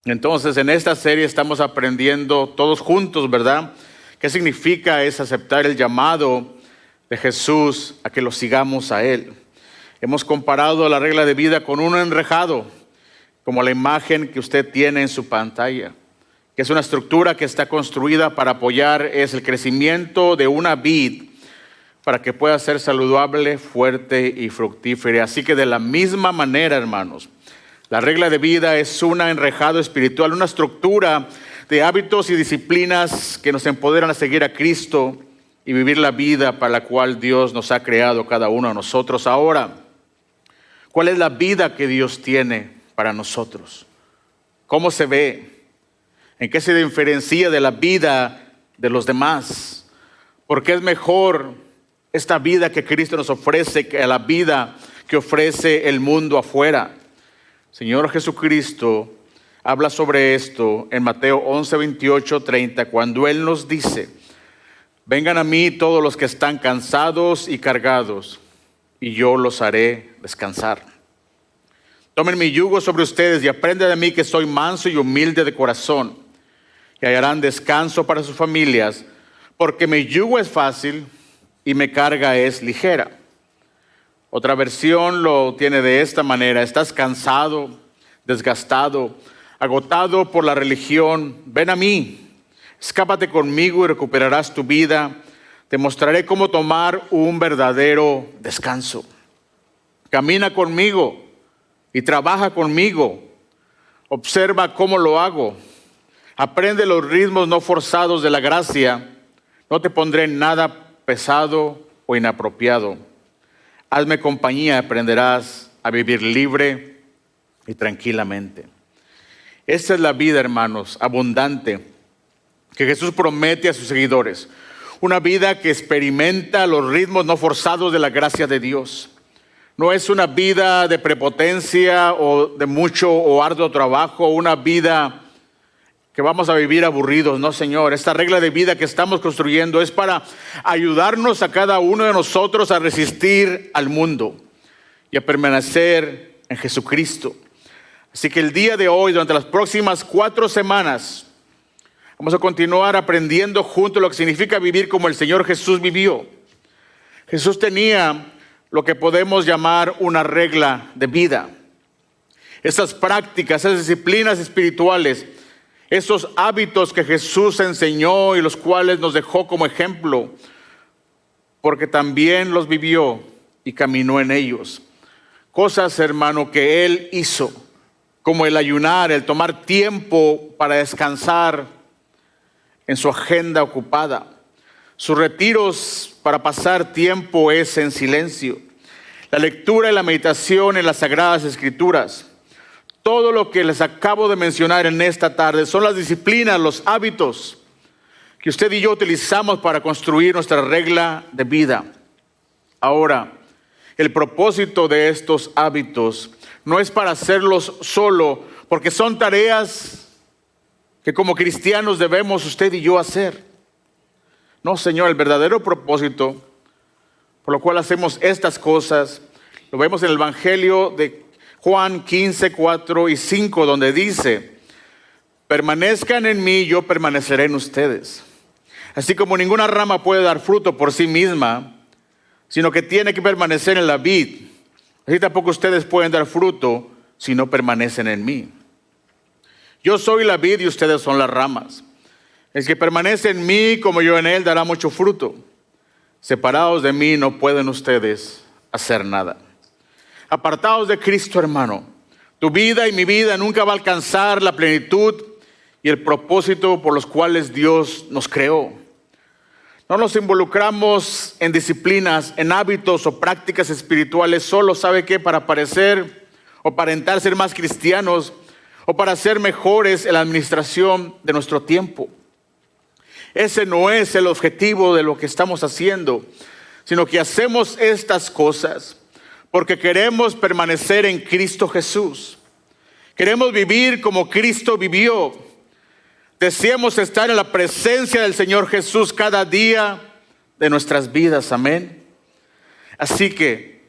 Entonces, en esta serie estamos aprendiendo todos juntos, ¿verdad? ¿Qué significa es aceptar el llamado de Jesús a que lo sigamos a Él? Hemos comparado la regla de vida con un enrejado, como la imagen que usted tiene en su pantalla, que es una estructura que está construida para apoyar es el crecimiento de una vid para que pueda ser saludable, fuerte y fructífera. Así que de la misma manera, hermanos, la regla de vida es un enrejado espiritual, una estructura de hábitos y disciplinas que nos empoderan a seguir a Cristo y vivir la vida para la cual Dios nos ha creado cada uno de nosotros. Ahora, ¿cuál es la vida que Dios tiene para nosotros? ¿Cómo se ve? ¿En qué se diferencia de la vida de los demás? ¿Por qué es mejor esta vida que Cristo nos ofrece que la vida que ofrece el mundo afuera? Señor Jesucristo habla sobre esto en Mateo 11, 28, 30, cuando Él nos dice: vengan a mí todos los que están cansados y cargados, y yo los haré descansar. Tomen mi yugo sobre ustedes y aprendan de mí, que soy manso y humilde de corazón, y hallarán descanso para sus familias, porque mi yugo es fácil y mi carga es ligera. Otra versión lo tiene de esta manera: estás cansado, desgastado, agotado por la religión, ven a mí, escápate conmigo y recuperarás tu vida. Te mostraré cómo tomar un verdadero descanso. Camina conmigo y trabaja conmigo. Observa cómo lo hago. Aprende los ritmos no forzados de la gracia. No te pondré nada pesado o inapropiado. Hazme compañía y aprenderás a vivir libre y tranquilamente. Esta es la vida, hermanos, abundante que Jesús promete a sus seguidores. Una vida que experimenta los ritmos no forzados de la gracia de Dios. No es una vida de prepotencia o de mucho o arduo trabajo, una vida que vamos a vivir aburridos. No, Señor, esta regla de vida que estamos construyendo es para ayudarnos a cada uno de nosotros a resistir al mundo y a permanecer en Jesucristo. Así que el día de hoy, durante las próximas 4 semanas, vamos a continuar aprendiendo juntos lo que significa vivir como el Señor Jesús vivió. Jesús tenía lo que podemos llamar una regla de vida. Esas prácticas, esas disciplinas espirituales, esos hábitos que Jesús enseñó y los cuales nos dejó como ejemplo, porque también los vivió y caminó en ellos. Cosas, hermano, que Él hizo, como el ayunar, el tomar tiempo para descansar en su agenda ocupada. Sus retiros para pasar tiempo es en silencio. La lectura y la meditación en las Sagradas Escrituras. Todo lo que les acabo de mencionar en esta tarde son las disciplinas, los hábitos que usted y yo utilizamos para construir nuestra regla de vida. Ahora, el propósito de estos hábitos no es para hacerlos solo, porque son tareas que como cristianos debemos usted y yo hacer. No, Señor, el verdadero propósito por lo cual hacemos estas cosas lo vemos en el Evangelio de Juan 15, 4 y 5, donde dice: permanezcan en mí, yo permaneceré en ustedes. Así como ninguna rama puede dar fruto por sí misma, sino que tiene que permanecer en la vid, así tampoco ustedes pueden dar fruto si no permanecen en mí. Yo soy la vid y ustedes son las ramas. El que permanece en mí como yo en él dará mucho fruto. Separados de mí no pueden ustedes hacer nada. Apartados de Cristo, hermano, tu vida y mi vida nunca va a alcanzar la plenitud y el propósito por los cuales Dios nos creó. No nos involucramos en disciplinas, en hábitos o prácticas espirituales solo, ¿sabe qué? Para parecer o aparentar ser más cristianos o para ser mejores en la administración de nuestro tiempo. Ese no es el objetivo de lo que estamos haciendo, sino que hacemos estas cosas porque queremos permanecer en Cristo Jesús. Queremos vivir como Cristo vivió. Deseamos estar en la presencia del Señor Jesús cada día de nuestras vidas. Amén. Así que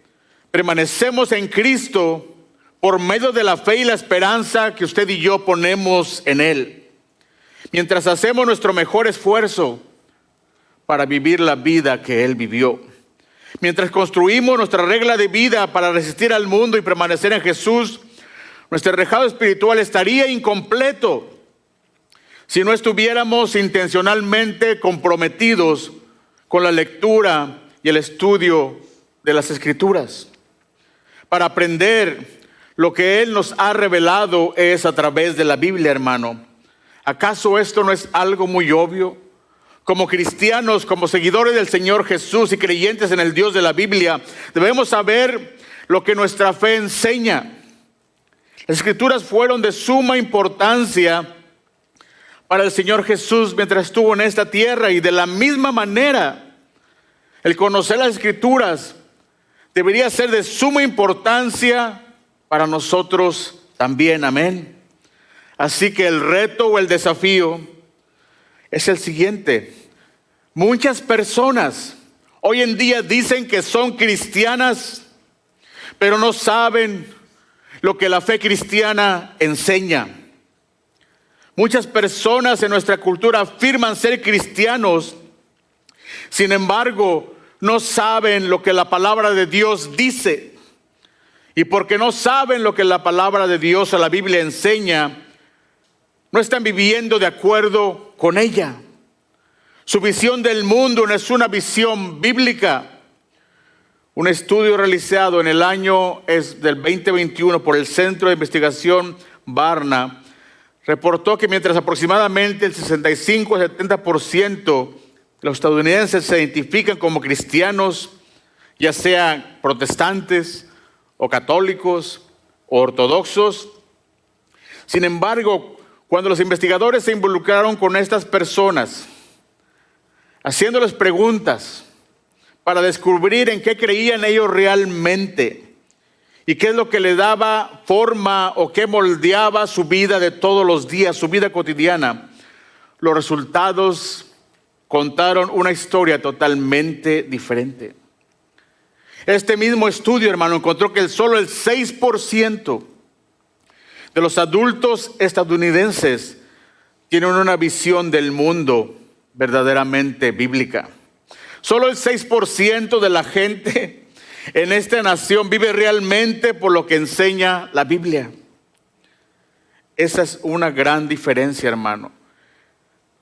permanecemos en Cristo por medio de la fe y la esperanza que usted y yo ponemos en Él. Mientras hacemos nuestro mejor esfuerzo para vivir la vida que Él vivió. Mientras construimos nuestra regla de vida para resistir al mundo y permanecer en Jesús, nuestro rejado espiritual estaría incompleto si no estuviéramos intencionalmente comprometidos con la lectura y el estudio de las Escrituras. Para aprender lo que Él nos ha revelado es a través de la Biblia, hermano. ¿Acaso esto no es algo muy obvio? Como cristianos, como seguidores del Señor Jesús y creyentes en el Dios de la Biblia, debemos saber lo que nuestra fe enseña. Las Escrituras fueron de suma importancia para el Señor Jesús mientras estuvo en esta tierra, y de la misma manera, el conocer las Escrituras debería ser de suma importancia para nosotros también. Amén. Así que el reto o el desafío es el siguiente. Muchas personas hoy en día dicen que son cristianas, pero no saben lo que la fe cristiana enseña. Muchas personas en nuestra cultura afirman ser cristianos, sin embargo, no saben lo que la palabra de Dios dice. Y porque no saben lo que la palabra de Dios o la Biblia enseña, no están viviendo de acuerdo con ella. Su visión del mundo no es una visión bíblica. Un estudio realizado en el año del 2021 por el Centro de Investigación Barna reportó que mientras aproximadamente el 65 al 70% de los estadounidenses se identifican como cristianos, ya sean protestantes o católicos o ortodoxos, sin embargo, cuando los investigadores se involucraron con estas personas, haciéndoles preguntas para descubrir en qué creían ellos realmente y qué es lo que le daba forma o qué moldeaba su vida de todos los días, su vida cotidiana, los resultados contaron una historia totalmente diferente. Este mismo estudio, hermano, encontró que solo el 6% de los adultos estadounidenses tienen una visión del mundo verdaderamente bíblica. Solo el 6% de la gente en esta nación vive realmente por lo que enseña la Biblia. Esa es una gran diferencia, hermano.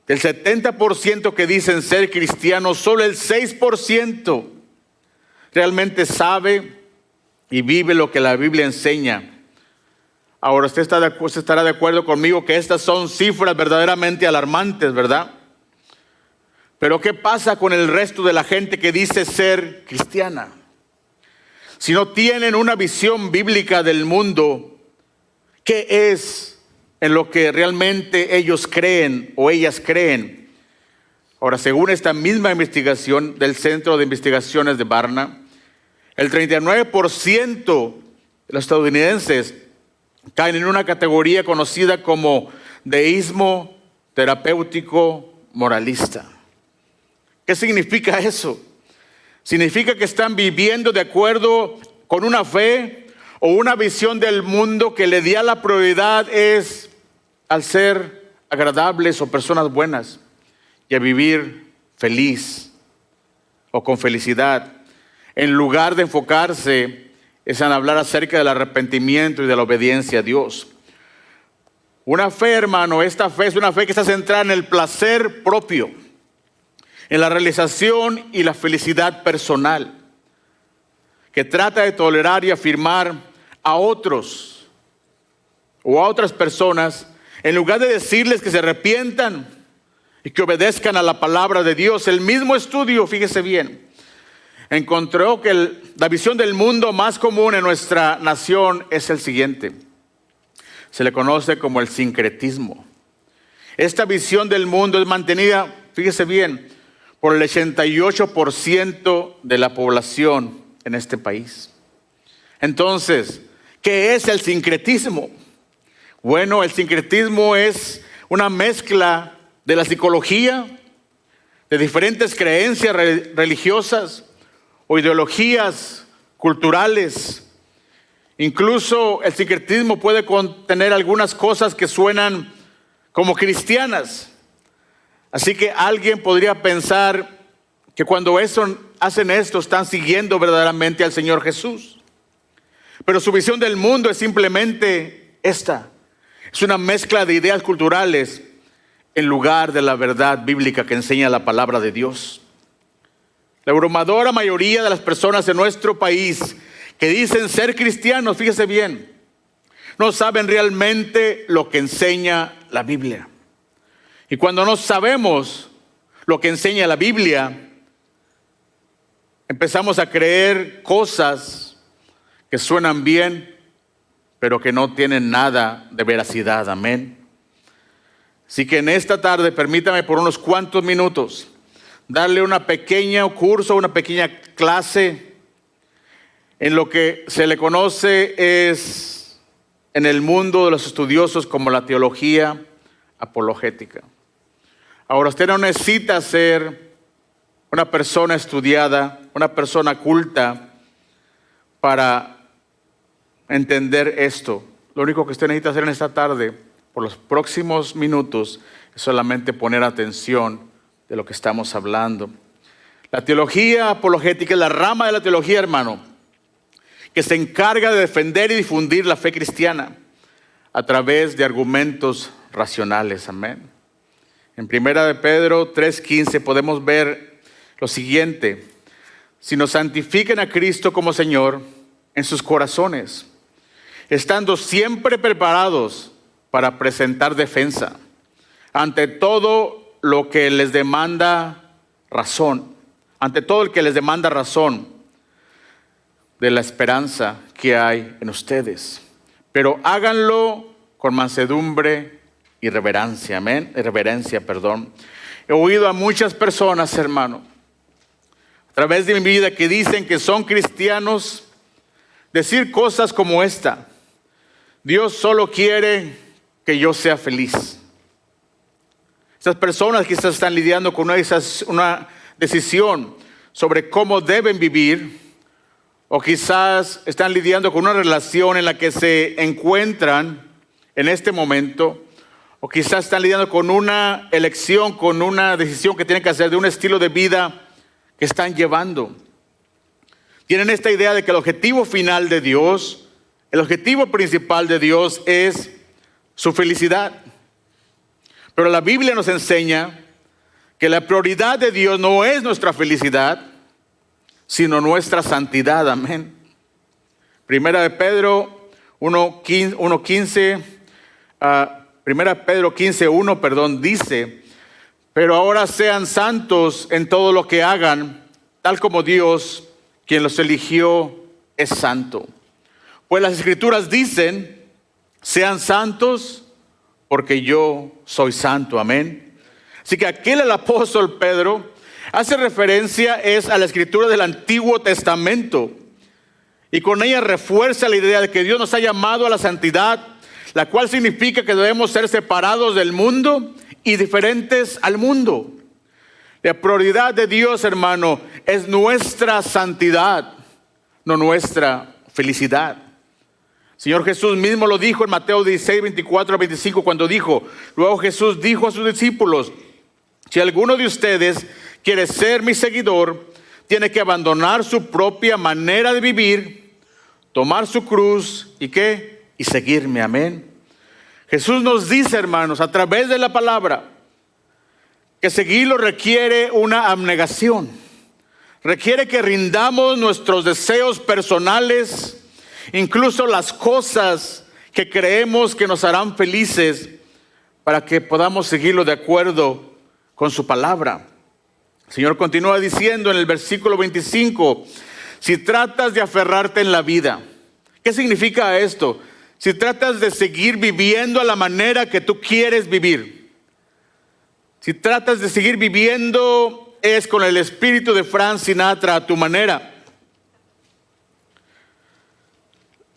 Del 70% que dicen ser cristianos, solo el 6% realmente sabe y vive lo que la Biblia enseña. Ahora, usted estará de acuerdo conmigo que estas son cifras verdaderamente alarmantes, ¿verdad? Pero ¿qué pasa con el resto de la gente que dice ser cristiana? Si no tienen una visión bíblica del mundo, ¿qué es en lo que realmente ellos creen o ellas creen? Ahora, según esta misma investigación del Centro de Investigaciones de Barna, el 39% de los estadounidenses caen en una categoría conocida como deísmo terapéutico moralista. ¿Qué significa eso? Significa que están viviendo de acuerdo con una fe o una visión del mundo que le da la prioridad es al ser agradables o personas buenas y a vivir feliz o con felicidad, en lugar de enfocarse en hablar acerca del arrepentimiento y de la obediencia a Dios. Una fe, hermano, esta fe es una fe que está centrada en el placer propio, en la realización y la felicidad personal, que trata de tolerar y afirmar a otros o a otras personas, en lugar de decirles que se arrepientan y que obedezcan a la palabra de Dios. El mismo estudio, fíjese bien, encontró que la visión del mundo más común en nuestra nación es el siguiente. Se le conoce como el sincretismo. Esta visión del mundo es mantenida, fíjese bien, por el 88% de la población en este país. Entonces, ¿qué es el sincretismo? Bueno, el sincretismo es una mezcla de la psicología, de diferentes creencias religiosas o ideologías culturales Incluso el sincretismo puede contener algunas cosas que suenan como cristianas. Así que alguien podría pensar que cuando hacen esto están siguiendo verdaderamente al Señor Jesús. Pero su visión del mundo es simplemente esta. Es una mezcla de ideas culturales en lugar de la verdad bíblica que enseña la palabra de Dios. La abrumadora mayoría de las personas en nuestro país que dicen ser cristianos, fíjese bien, no saben realmente lo que enseña la Biblia. Y cuando no sabemos lo que enseña la Biblia, empezamos a creer cosas que suenan bien, pero que no tienen nada de veracidad. Amén. Así que en esta tarde, permítame por unos cuantos minutos darle una pequeña curso, una pequeña clase en lo que se le conoce es en el mundo de los estudiosos como la teología apologética. Ahora, usted no necesita ser una persona estudiada, una persona culta para entender esto. Lo único que usted necesita hacer en esta tarde, por los próximos minutos, es solamente poner atención de lo que estamos hablando. La teología apologética es la rama de la teología, hermano, que se encarga de defender y difundir la fe cristiana a través de argumentos racionales. Amén. En 1 de Pedro 3:15 podemos ver lo siguiente: sino santifiquen a Cristo como Señor en sus corazones, estando siempre preparados para presentar defensa ante todo lo que les demanda razón, ante todo el que les demanda razón de la esperanza que hay en ustedes. Pero háganlo con mansedumbre y reverencia. Amén. Reverencia, perdón. He oído a muchas personas, hermano, a través de mi vida que dicen que son cristianos, decir cosas como esta: Dios solo quiere que yo sea feliz. Estas personas quizás están lidiando con una decisión sobre cómo deben vivir, o quizás están lidiando con una relación en la que se encuentran en este momento, o quizás están lidiando con una elección, con una decisión que tienen que hacer de un estilo de vida que están llevando. Tienen esta idea de que el objetivo final de Dios, el objetivo principal de Dios es su felicidad. Pero la Biblia nos enseña que la prioridad de Dios no es nuestra felicidad, sino nuestra santidad. Amén. Primera de Pedro 1:15, Primera Pedro 15:1, dice: pero ahora sean santos en todo lo que hagan, tal como Dios, quien los eligió, es santo. Pues las Escrituras dicen: sean santos porque yo soy santo. Amén. Así que aquí el apóstol Pedro hace referencia a la Escritura del Antiguo Testamento, y con ella refuerza la idea de que Dios nos ha llamado a la santidad, la cual significa que debemos ser separados del mundo y diferentes al mundo. La prioridad de Dios, hermano, es nuestra santidad, no nuestra felicidad. Señor Jesús mismo lo dijo en Mateo 16:24-25, cuando dijo: luego Jesús dijo a sus discípulos: si alguno de ustedes quiere ser mi seguidor, tiene que abandonar su propia manera de vivir, tomar su cruz y ¿qué? Y seguirme. Amén. Jesús nos dice, hermanos, a través de la palabra, que seguirlo requiere una abnegación. Requiere que rindamos nuestros deseos personales, incluso las cosas que creemos que nos harán felices, para que podamos seguirlo de acuerdo con su palabra. El Señor continúa diciendo en el versículo 25: si tratas de aferrarte en la vida. ¿Qué significa esto? Si tratas de seguir viviendo a la manera que tú quieres vivir. Si tratas de seguir viviendo es con el espíritu de Frank Sinatra a tu manera,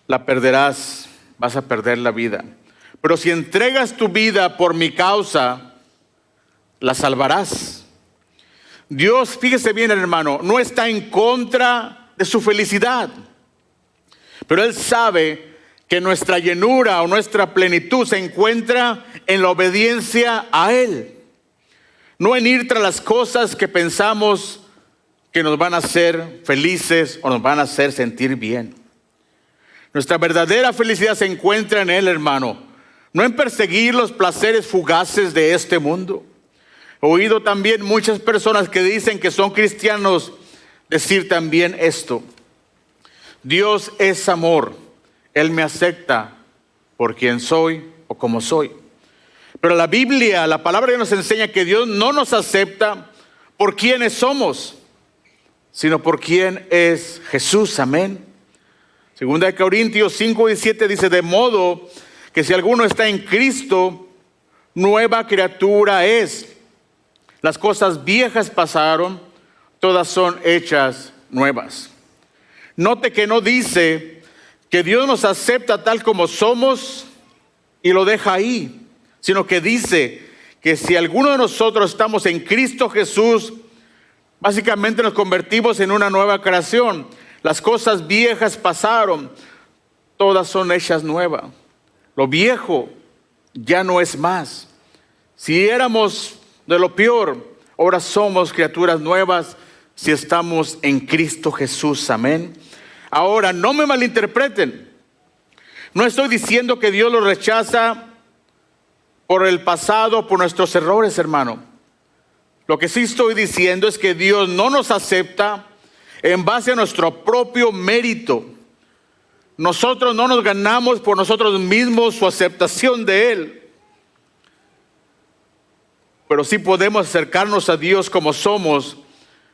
la perderás, vas a perder la vida. Pero si entregas tu vida por mi causa, la salvarás. Dios, fíjese bien, hermano, no está en contra de su felicidad, Pero Él sabe que nuestra llenura o nuestra plenitud se encuentra en la obediencia a Él. No en ir tras las cosas que pensamos que nos van a hacer felices o nos van a hacer sentir bien. Nuestra verdadera felicidad se encuentra en Él, hermano. No en perseguir los placeres fugaces de este mundo. He oído también muchas personas que dicen que son cristianos decir también esto: Dios es amor, Él me acepta por quien soy o como soy. Pero la Biblia, la palabra nos enseña que Dios no nos acepta por quienes somos, sino por quien es Jesús. Amén. Segunda de Corintios 5:17 dice: de modo que si alguno está en Cristo, nueva criatura es. Las cosas viejas pasaron, todas son hechas nuevas. Note que no dice que Dios nos acepta tal como somos y lo deja ahí, sino que dice que si alguno de nosotros estamos en Cristo Jesús, básicamente nos convertimos en una nueva creación. Las cosas viejas pasaron, todas son hechas nuevas. Lo viejo ya no es más. Si éramos de lo peor, ahora somos criaturas nuevas si estamos en Cristo Jesús. Amén. Ahora, no me malinterpreten. No estoy diciendo que Dios lo rechaza por el pasado, por nuestros errores, hermano. Lo que sí estoy diciendo es que Dios no nos acepta en base a nuestro propio mérito. Nosotros no nos ganamos por nosotros mismos su aceptación de Él. Pero sí podemos acercarnos a Dios como somos,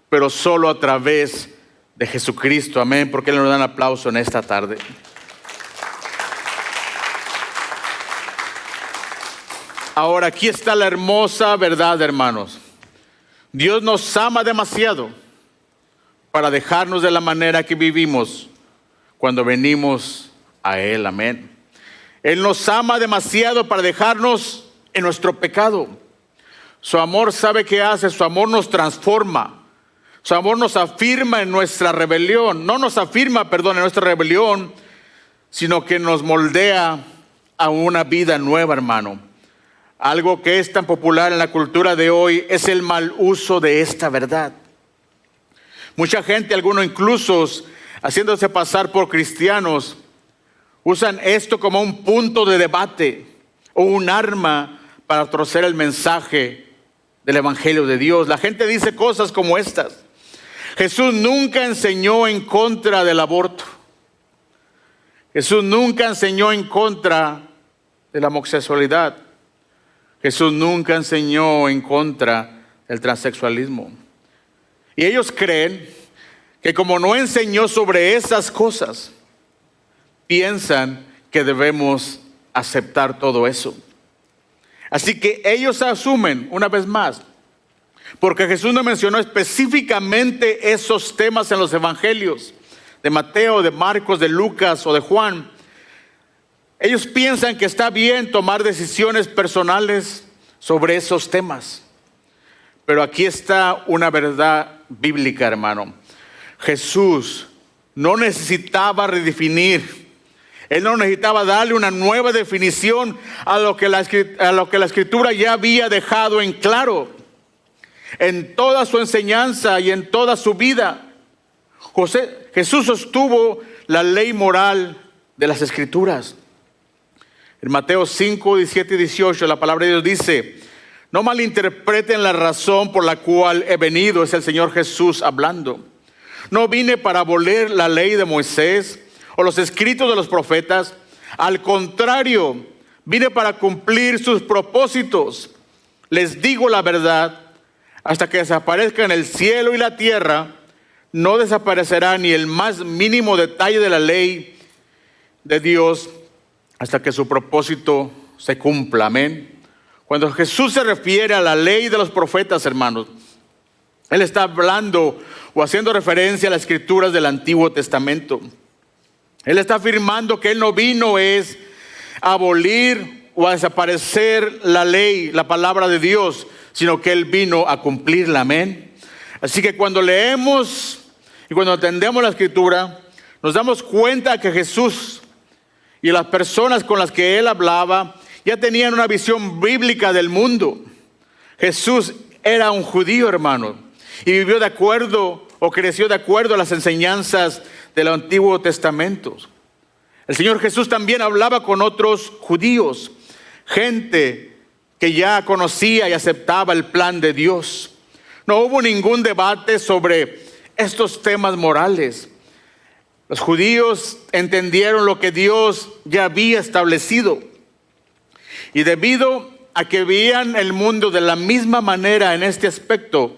pero solo a través de Jesucristo. Amén. Porque Él nos da un aplauso en esta tarde. Ahora, aquí está la hermosa verdad, hermanos. Dios nos ama demasiado para dejarnos de la manera que vivimos cuando venimos a Él. Amén. Él nos ama demasiado para dejarnos en nuestro pecado. Su amor, ¿sabe qué hace? Su amor nos transforma. Su amor nos afirma en nuestra rebelión. No nos afirma, perdón, en nuestra rebelión, sino que nos moldea a una vida nueva, hermano. Algo que es tan popular en la cultura de hoy es el mal uso de esta verdad. Mucha gente, algunos incluso haciéndose pasar por cristianos, usan esto como un punto de debate o un arma para torcer el mensaje del Evangelio de Dios. La gente dice cosas como estas: Jesús nunca enseñó en contra del aborto. Jesús nunca enseñó en contra de la homosexualidad. Jesús nunca enseñó en contra del transexualismo. Y ellos creen que como no enseñó sobre esas cosas, piensan que debemos aceptar todo eso. Así que ellos asumen, una vez más, porque Jesús no mencionó específicamente esos temas en los evangelios de Mateo, de Marcos, de Lucas o de Juan. Ellos piensan que está bien tomar decisiones personales sobre esos temas. Pero aquí está una verdad bíblica, hermano. Jesús no necesitaba redefinir. Él no necesitaba darle una nueva definición a lo que la Escritura ya había dejado en claro. En toda su enseñanza y en toda su vida, Jesús sostuvo la ley moral de las Escrituras. En Mateo 5, 17 y 18, la palabra de Dios dice: no malinterpreten la razón por la cual he venido, es el Señor Jesús hablando. No vine para abolir la ley de Moisés o los escritos de los profetas. Al contrario, vine para cumplir sus propósitos. Les digo la verdad, hasta que desaparezcan el cielo y la tierra, no desaparecerá ni el más mínimo detalle de la ley de Dios hasta que su propósito se cumpla. Amén. Cuando Jesús se refiere a la ley de los profetas, hermanos, Él está hablando o haciendo referencia a las escrituras del Antiguo Testamento. Él está afirmando que Él no vino es a abolir o a desaparecer la ley, la palabra de Dios, sino que Él vino a cumplirla. Amén. Así que cuando leemos y cuando entendemos la Escritura, nos damos cuenta que Jesús y las personas con las que Él hablaba ya tenían una visión bíblica del mundo. Jesús era un judío, hermano, y vivió de acuerdo o creció de acuerdo a las enseñanzas del Antiguo Testamento. El Señor Jesús también hablaba con otros judíos, gente que ya conocía y aceptaba el plan de Dios. No hubo ningún debate sobre estos temas morales. Los judíos entendieron lo que Dios ya había establecido. Y debido a que veían el mundo de la misma manera en este aspecto,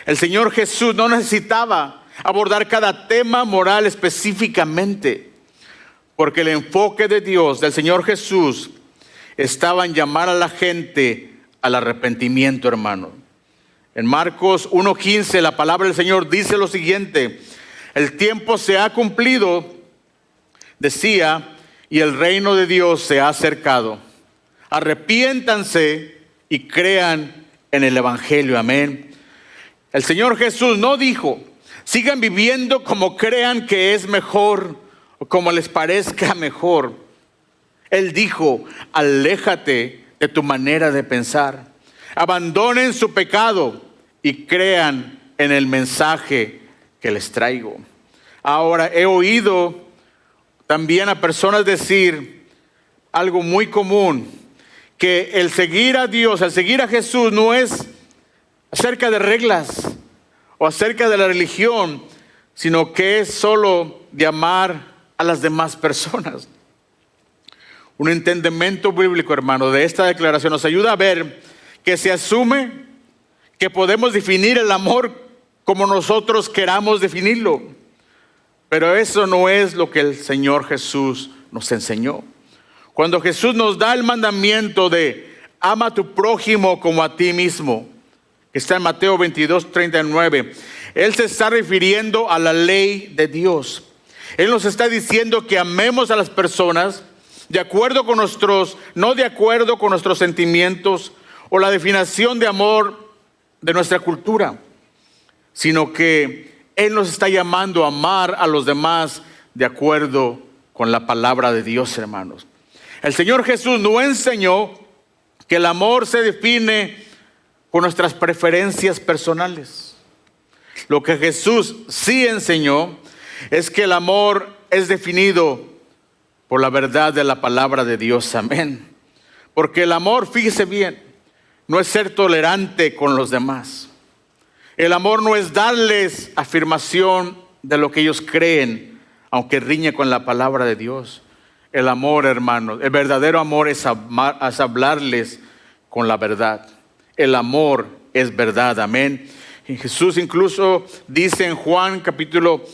el Señor Jesús no necesitaba abordar cada tema moral específicamente, porque el enfoque de Dios, del Señor Jesús, estaba en llamar a la gente al arrepentimiento, hermano. En Marcos 1:15, la palabra del Señor dice lo siguiente: el tiempo se ha cumplido, decía, y el reino de Dios se ha acercado. Arrepiéntanse y crean en el Evangelio. Amén. El Señor Jesús no dijo: sigan viviendo como crean que es mejor o como les parezca mejor. Él dijo: aléjate de tu manera de pensar. Abandonen su pecado y crean en el mensaje que les traigo. Ahora, he oído también a personas decir algo muy común, que el seguir a Dios, el seguir a Jesús no es acerca de reglas o acerca de la religión, sino que es solo de amar a las demás personas. Un entendimiento bíblico, hermano, de esta declaración nos ayuda a ver que se asume que podemos definir el amor como nosotros queramos definirlo. Pero eso no es lo que el Señor Jesús nos enseñó. Cuando Jesús nos da el mandamiento de ama a tu prójimo como a ti mismo, que está en Mateo 22:39, Él se está refiriendo a la ley de Dios. Él nos está diciendo que amemos a las personas de acuerdo con no de acuerdo con nuestros sentimientos o la definición de amor de nuestra cultura, sino que Él nos está llamando a amar a los demás de acuerdo con la palabra de Dios, hermanos. El Señor Jesús no enseñó que el amor se define por nuestras preferencias personales. Lo que Jesús sí enseñó es que el amor es definido por la verdad de la palabra de Dios. Amén. Porque el amor, fíjese bien, no es ser tolerante con los demás. El amor no es darles afirmación de lo que ellos creen, aunque riñe con la palabra de Dios. El amor, hermanos, el verdadero amor es hablarles con la verdad. El amor es verdad, amén. Y Jesús incluso dice en Juan capítulo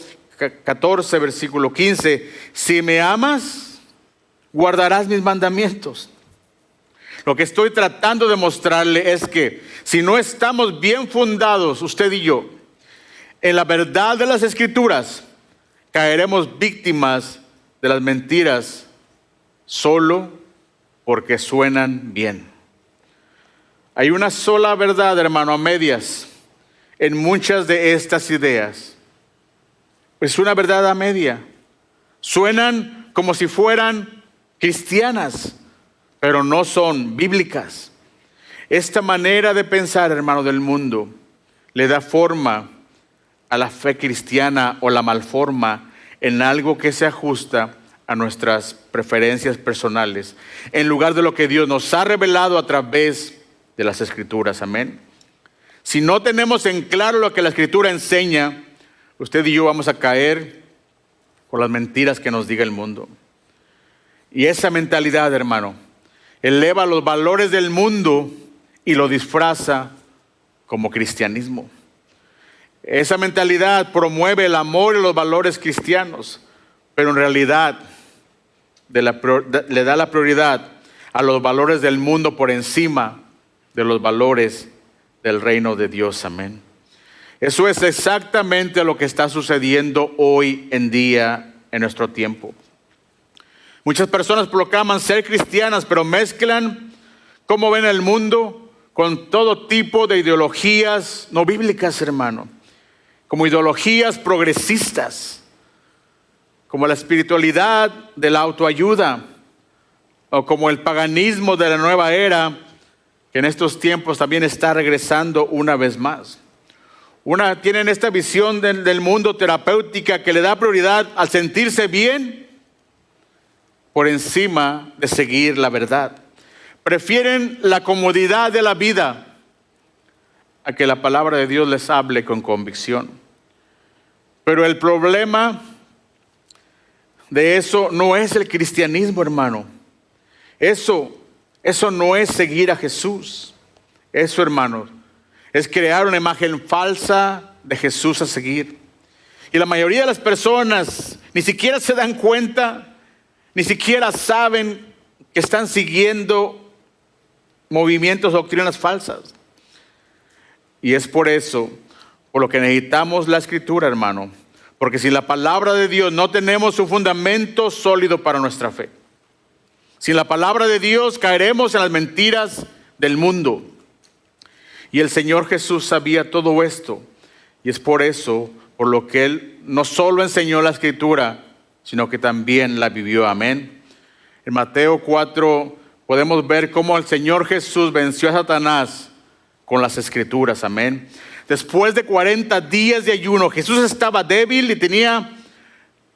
14, versículo 15, si me amas, guardarás mis mandamientos. Lo que estoy tratando de mostrarle es que si no estamos bien fundados, usted y yo, en la verdad de las Escrituras, caeremos víctimas de las mentiras solo porque suenan bien. Hay una sola verdad, hermano, a medias en muchas de estas ideas. Es una verdad a media. Suenan como si fueran cristianas, pero no son bíblicas. Esta manera de pensar, hermano, del mundo le da forma a la fe cristiana o la malforma en algo que se ajusta a nuestras preferencias personales, en lugar de lo que Dios nos ha revelado a través de las Escrituras. Amén. Si no tenemos en claro lo que la Escritura enseña, usted y yo vamos a caer por las mentiras que nos diga el mundo. Y esa mentalidad, hermano, eleva los valores del mundo y lo disfraza como cristianismo. Esa mentalidad promueve el amor y los valores cristianos, pero en realidad le da la prioridad a los valores del mundo por encima de los valores del reino de Dios. Amén. Eso es exactamente lo que está sucediendo hoy en día en nuestro tiempo. Muchas personas proclaman ser cristianas, pero mezclan cómo ven el mundo con todo tipo de ideologías no bíblicas, hermano, como ideologías progresistas. como la espiritualidad de la autoayuda o como el paganismo de la nueva era, que en estos tiempos también está regresando una vez más. Tienen esta visión del mundo terapéutica que le da prioridad al sentirse bien por encima de seguir la verdad. Prefieren la comodidad de la vida a que la palabra de Dios les hable con convicción. Pero el problema de eso no es el cristianismo, hermano. Eso no es seguir a Jesús. Eso, hermanos, es crear una imagen falsa de Jesús a seguir. Y la mayoría de las personas ni siquiera se dan cuenta, ni siquiera saben que están siguiendo movimientos o doctrinas falsas. Y es por eso, por lo que necesitamos la Escritura, hermano. Porque sin la palabra de Dios no tenemos un fundamento sólido para nuestra fe. Sin la palabra de Dios caeremos en las mentiras del mundo. Y el Señor Jesús sabía todo esto. Y es por eso, por lo que Él no solo enseñó la Escritura, sino que también la vivió. Amén. En Mateo 4 podemos ver cómo el Señor Jesús venció a Satanás con las Escrituras. Amén. Después de 40 días de ayuno, Jesús estaba débil y tenía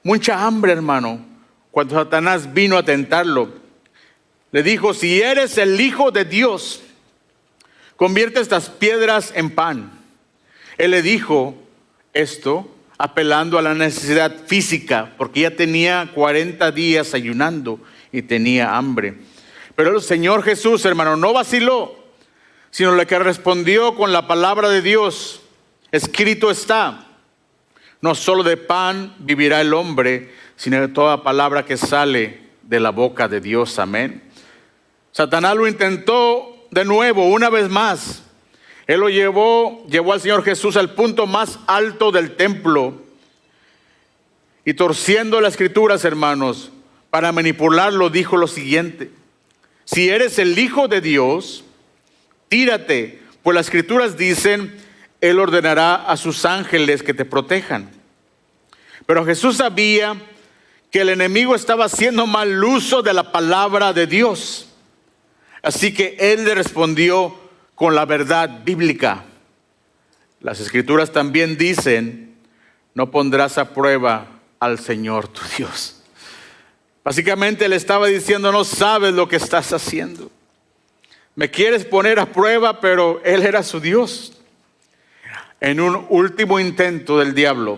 mucha hambre, hermano. Cuando Satanás vino a tentarlo, le dijo: si eres el Hijo de Dios, convierte estas piedras en pan. Él le dijo esto apelando a la necesidad física, porque ya tenía 40 días ayunando y tenía hambre. Pero el Señor Jesús, hermano, no vaciló, sino lo que respondió con la palabra de Dios. Escrito está: no solo de pan vivirá el hombre, sino de toda palabra que sale de la boca de Dios. Amén. Satanás lo intentó de nuevo, una vez más. Él lo llevó al Señor Jesús al punto más alto del templo y torciendo las Escrituras, hermanos, para manipularlo, dijo lo siguiente: si eres el Hijo de Dios, tírate, pues las Escrituras dicen: Él ordenará a sus ángeles que te protejan. Pero Jesús sabía que el enemigo estaba haciendo mal uso de la palabra de Dios. Así que Él le respondió con la verdad bíblica. Las Escrituras también dicen: no pondrás a prueba al Señor tu Dios. Básicamente le estaba diciendo: no sabes lo que estás haciendo. Me quieres poner a prueba, pero Él era su Dios. En un último intento del diablo,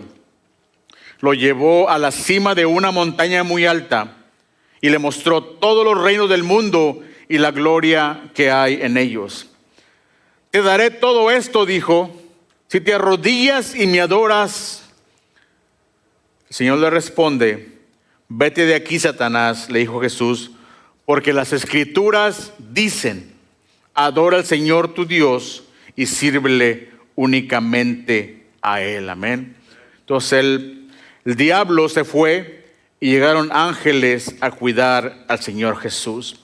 lo llevó a la cima de una montaña muy alta y le mostró todos los reinos del mundo y la gloria que hay en ellos. Te daré todo esto, dijo, si te arrodillas y me adoras. El Señor le responde: vete de aquí, Satanás, le dijo Jesús, porque las Escrituras dicen: adora al Señor tu Dios y sírvele únicamente a Él. Amén. Entonces el diablo se fue y llegaron ángeles a cuidar al Señor Jesús.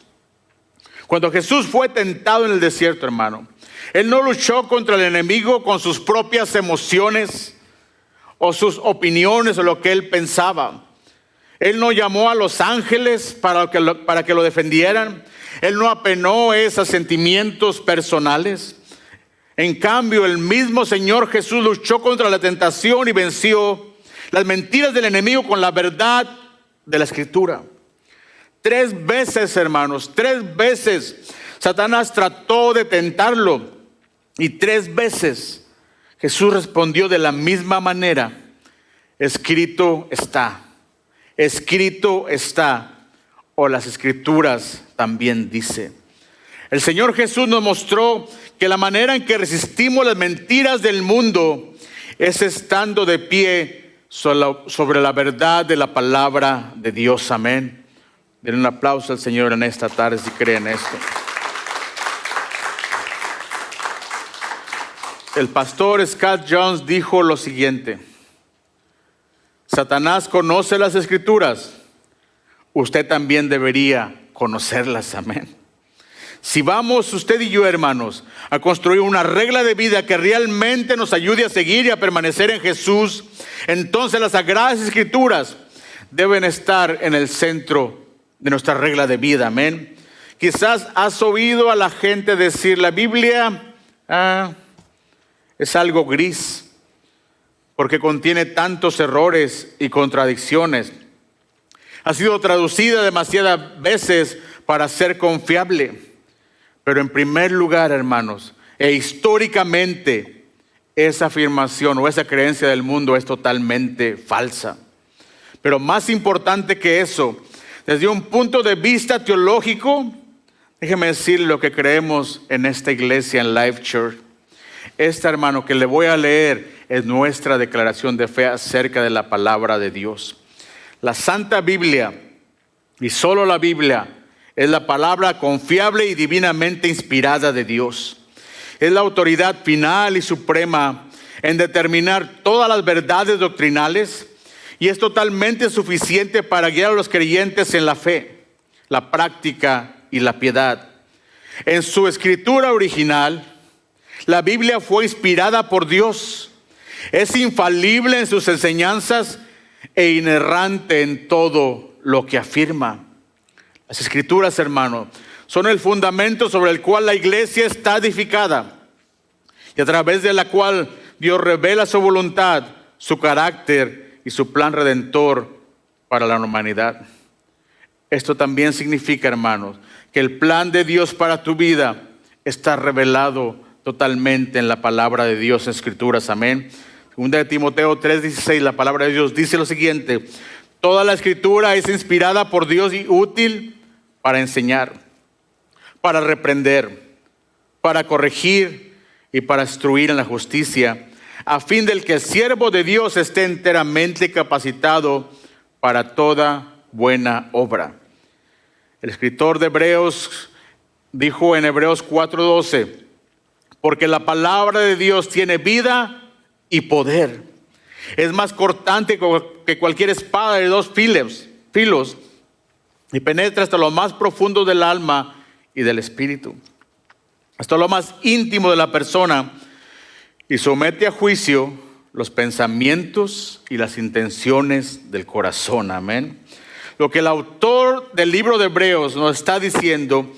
Cuando Jesús fue tentado en el desierto, hermano, Él no luchó contra el enemigo con sus propias emociones o sus opiniones o lo que Él pensaba. Él no llamó a los ángeles para que lo defendieran. Él no apenó esos sentimientos personales. En cambio, el mismo Señor Jesús luchó contra la tentación y venció las mentiras del enemigo con la verdad de la Escritura. 3 veces, hermanos, 3 veces Satanás trató de tentarlo y 3 veces Jesús respondió de la misma manera: escrito está, escrito está, o las Escrituras también dice. El Señor Jesús nos mostró que la manera en que resistimos las mentiras del mundo es estando de pie sobre la verdad de la palabra de Dios. Amén. Den un aplauso al Señor en esta tarde si creen esto. El pastor Scott Jones dijo lo siguiente: Satanás conoce las Escrituras, usted también debería conocerlas. Amén. Si vamos usted y yo, hermanos, a construir una regla de vida que realmente nos ayude a seguir y a permanecer en Jesús, entonces las Sagradas Escrituras deben estar en el centro de nuestra regla de vida, amén. Quizás has oído a la gente decir, la Biblia es algo gris, porque contiene tantos errores y contradicciones. Ha sido traducida demasiadas veces para ser confiable. Pero en primer lugar, hermanos, históricamente, esa afirmación o esa creencia del mundo es totalmente falsa. Pero más importante que eso, desde un punto de vista teológico, déjeme decir lo que creemos en esta iglesia, en Life Church. Esta, hermano, que le voy a leer es nuestra declaración de fe acerca de la palabra de Dios. La Santa Biblia, y solo la Biblia, es la palabra confiable y divinamente inspirada de Dios. Es la autoridad final y suprema en determinar todas las verdades doctrinales y es totalmente suficiente para guiar a los creyentes en la fe, la práctica y la piedad. En su escritura original, la Biblia fue inspirada por Dios. Es infalible en sus enseñanzas e inerrante en todo lo que afirma. Las escrituras, hermanos, son el fundamento sobre el cual la iglesia está edificada y a través de la cual Dios revela su voluntad, su carácter y su plan redentor para la humanidad. Esto también significa, hermanos, que el plan de Dios para tu vida está revelado totalmente en la palabra de Dios en escrituras. Amén. Segunda de Timoteo 3:16, la palabra de Dios dice lo siguiente: toda la escritura es inspirada por Dios y útil para enseñar, para reprender, para corregir y para instruir en la justicia, a fin del que el siervo de Dios esté enteramente capacitado para toda buena obra. El escritor de Hebreos dijo en Hebreos 4:12, porque la palabra de Dios tiene vida y poder. Es más cortante que cualquier espada de dos filos y penetra hasta lo más profundo del alma y del espíritu, hasta lo más íntimo de la persona, y somete a juicio los pensamientos y las intenciones del corazón. Amén. Lo que el autor del libro de Hebreos nos está diciendo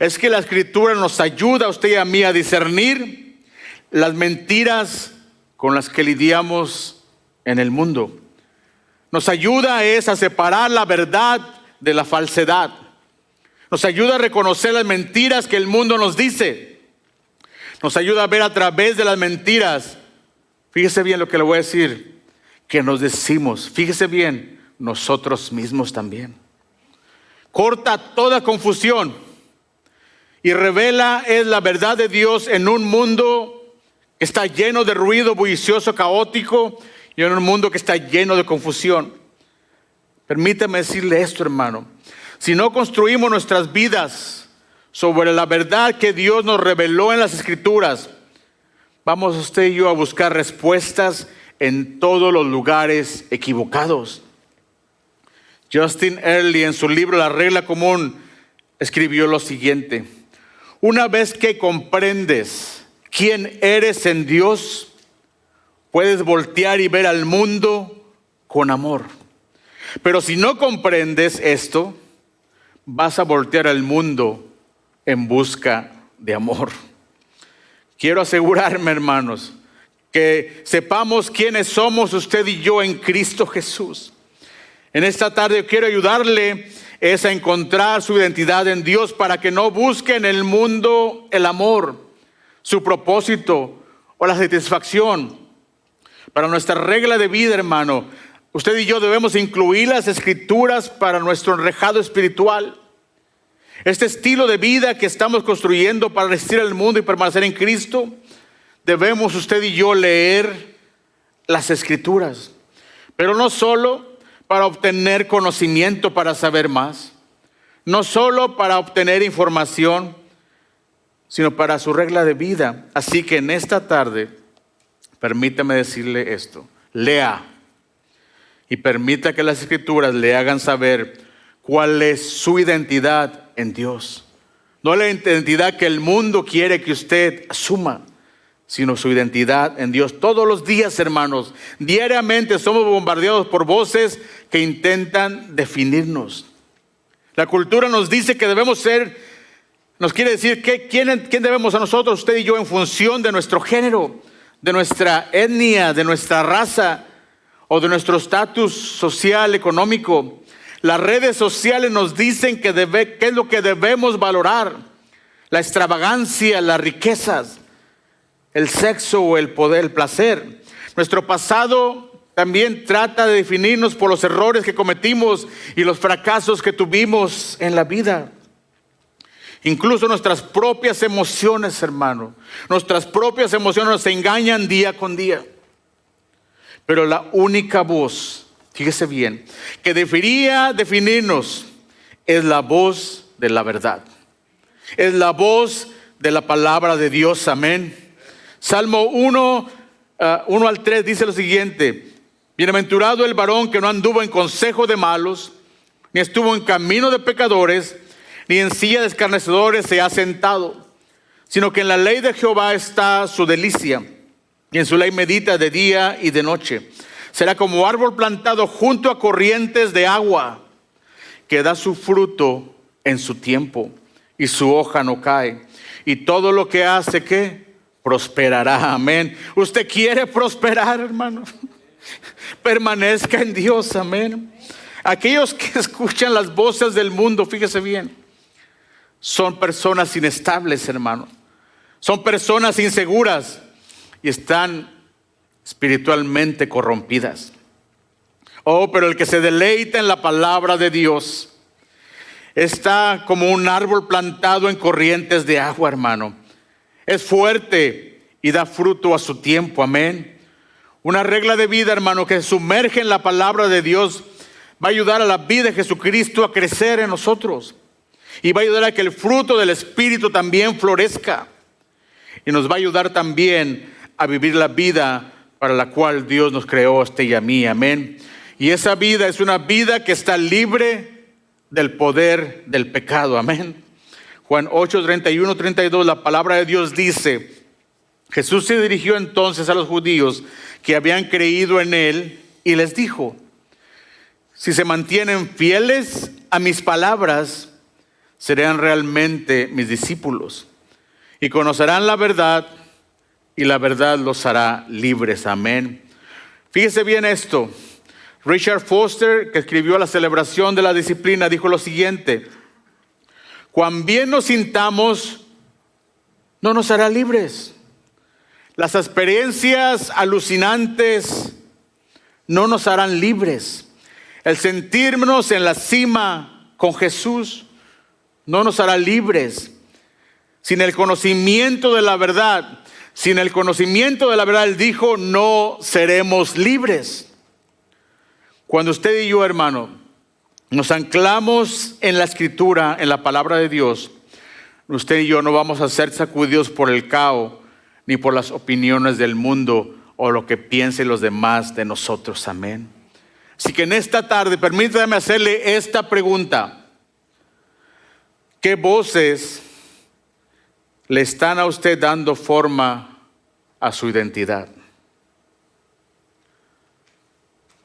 es que la escritura nos ayuda a usted y a mí a discernir las mentiras con las que lidiamos en el mundo. Nos ayuda a separar la verdad de la falsedad. Nos ayuda a reconocer las mentiras que el mundo nos dice. Nos ayuda a ver a través de las mentiras. Fíjese bien lo que le voy a decir, que nos decimos. Fíjese bien, nosotros mismos también. Corta toda confusión y revela es la verdad de Dios en un mundo que está lleno de ruido bullicioso, caótico, y en un mundo que está lleno de confusión. Permítame decirle esto, hermano. Si no construimos nuestras vidas sobre la verdad que Dios nos reveló en las Escrituras, vamos usted y yo a buscar respuestas en todos los lugares equivocados. Justin Earley, en su libro La Regla Común, escribió lo siguiente: una vez que comprendes quién eres en Dios, puedes voltear y ver al mundo con amor. Pero si no comprendes esto, vas a voltear al mundo en busca de amor. Quiero asegurarme, hermanos, que sepamos quiénes somos usted y yo en Cristo Jesús. En esta tarde yo quiero ayudarle a encontrar su identidad en Dios para que no busque en el mundo el amor, su propósito o la satisfacción. Para nuestra regla de vida, hermano, usted y yo debemos incluir las Escrituras para nuestro enrejado espiritual. Este estilo de vida que estamos construyendo para resistir al mundo y permanecer en Cristo, debemos usted y yo leer las Escrituras. Pero no solo para obtener conocimiento, para saber más. No solo para obtener información, sino para su regla de vida. Así que en esta tarde, permítame decirle esto: lea y permita que las Escrituras le hagan saber cuál es su identidad en Dios. No la identidad que el mundo quiere que usted asuma, sino su identidad en Dios. Todos los días, hermanos, diariamente somos bombardeados por voces que intentan definirnos. La cultura nos dice que debemos ser, nos quiere decir quién debemos a nosotros, usted y yo, en función de nuestro género, de nuestra etnia, de nuestra raza o de nuestro estatus social, económico. Las redes sociales nos dicen qué es lo que debemos valorar: la extravagancia, las riquezas, el sexo o el poder, el placer. Nuestro pasado también trata de definirnos por los errores que cometimos y los fracasos que tuvimos en la vida. Incluso nuestras propias emociones, hermano, nuestras propias emociones nos engañan día con día. Pero la única voz, fíjese bien, que debería definirnos es la voz de la verdad. Es la voz de la palabra de Dios, amén. Salmo 1 al 3 dice lo siguiente: bienaventurado el varón que no anduvo en consejo de malos, ni estuvo en camino de pecadores, ni en silla de escarnecedores se ha sentado, sino que en la ley de Jehová está su delicia, y en su ley medita de día y de noche. Será como árbol plantado junto a corrientes de agua, que da su fruto en su tiempo, y su hoja no cae. Y todo lo que hace, ¿qué? Prosperará, amén. ¿Usted quiere prosperar, hermano? Permanezca en Dios, amén. Aquellos que escuchan las voces del mundo, fíjese bien, son personas inestables, hermano. Son personas inseguras y están espiritualmente corrompidas. Oh, pero el que se deleita en la palabra de Dios está como un árbol plantado en corrientes de agua, hermano. Es fuerte y da fruto a su tiempo, amén. Una regla de vida, hermano, que se sumerge en la palabra de Dios va a ayudar a la vida de Jesucristo a crecer en nosotros. Y va a ayudar a que el fruto del Espíritu también florezca. Y nos va a ayudar también a vivir la vida para la cual Dios nos creó a usted y a mí, amén. Y esa vida es una vida que está libre del poder del pecado, amén. Juan 8, 31, 32, la palabra de Dios dice: Jesús se dirigió entonces a los judíos que habían creído en él y les dijo: si se mantienen fieles a mis palabras, serán realmente mis discípulos y conocerán la verdad, y la verdad los hará libres, amén. Fíjese bien esto. Richard Foster, que escribió La celebración de la disciplina, dijo lo siguiente: cuán bien nos sintamos no nos hará libres. Las experiencias alucinantes no nos harán libres. El sentirnos en la cima con Jesús no nos hará libres. Sin el conocimiento de la verdad, Él dijo, no seremos libres. Cuando usted y yo, hermano, nos anclamos en la Escritura, en la palabra de Dios, usted y yo no vamos a ser sacudidos por el caos, ni por las opiniones del mundo o lo que piensen los demás de nosotros, amén. Así que en esta tarde, permítame hacerle esta pregunta: ¿qué voces le están a usted dando forma a su identidad?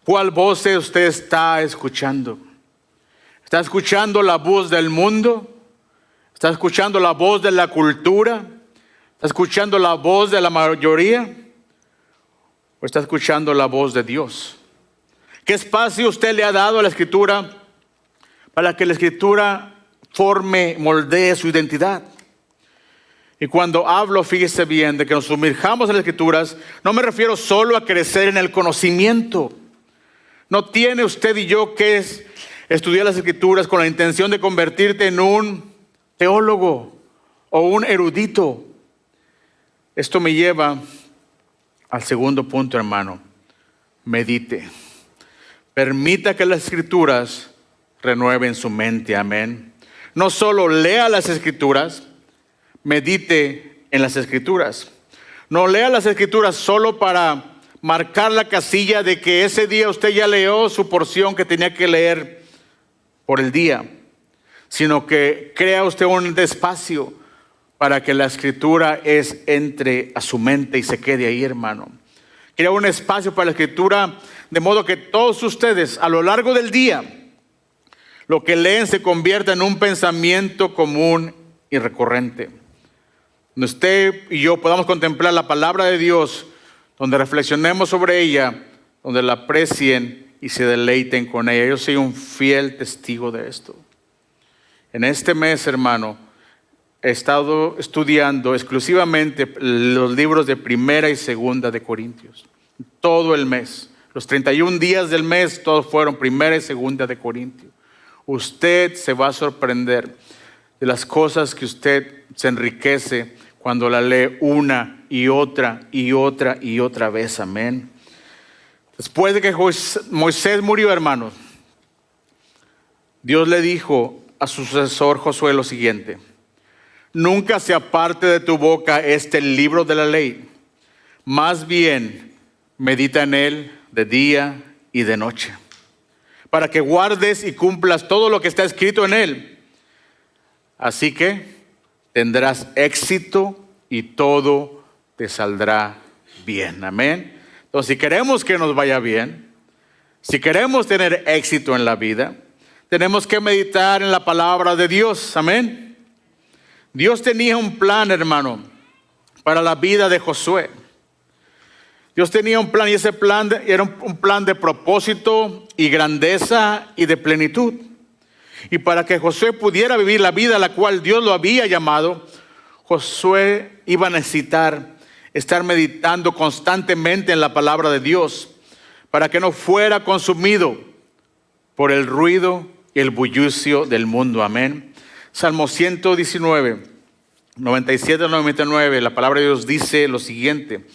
¿Cuál voz usted está escuchando? ¿Está escuchando la voz del mundo? ¿Está escuchando la voz de la cultura? ¿Está escuchando la voz de la mayoría? ¿O está escuchando la voz de Dios? ¿Qué espacio usted le ha dado a la Escritura para que la Escritura forme, moldee su identidad? Y cuando hablo, fíjese bien, de que nos sumerjamos en las Escrituras, no me refiero solo a crecer en el conocimiento. No tiene usted y yo que estudiar las Escrituras con la intención de convertirte en un teólogo o un erudito. Esto me lleva al segundo punto, hermano. Medite. Permita que las Escrituras renueven su mente, amén. No solo lea las Escrituras, medite en las Escrituras. No lea las Escrituras solo para marcar la casilla de que ese día usted ya leyó su porción que tenía que leer por el día, sino que crea usted un espacio para que la escritura entre a su mente y se quede ahí, hermano. Crea un espacio para la escritura, de modo que todos ustedes a lo largo del día, lo que leen se convierta en un pensamiento común y recurrente. Donde usted y yo podamos contemplar la palabra de Dios, donde reflexionemos sobre ella, donde la aprecien y se deleiten con ella. Yo soy un fiel testigo de esto. En este mes, hermano, he estado estudiando exclusivamente los libros de Primera y Segunda de Corintios. Todo el mes. Los 31 días del mes, todos fueron Primera y Segunda de Corintios. Usted se va a sorprender de las cosas que usted se enriquece cuando la lee una y otra y otra y otra vez. Amén. Después de que Moisés murió, hermanos, Dios le dijo a su sucesor Josué lo siguiente: nunca se aparte de tu boca este libro de la ley, más bien medita en él de día y de noche, para que guardes y cumplas todo lo que está escrito en él. Así que tendrás éxito y todo te saldrá bien. Amén. Entonces, si queremos que nos vaya bien, si queremos tener éxito en la vida, tenemos que meditar en la palabra de Dios. Amén. Dios tenía un plan, hermano, para la vida de Josué. Dios tenía un plan, y ese plan era un plan de propósito y grandeza y de plenitud. Y para que Josué pudiera vivir la vida a la cual Dios lo había llamado, Josué iba a necesitar estar meditando constantemente en la palabra de Dios para que no fuera consumido por el ruido y el bullicio del mundo. Amén. Salmo 119, 97 al 99, la palabra de Dios dice lo siguiente: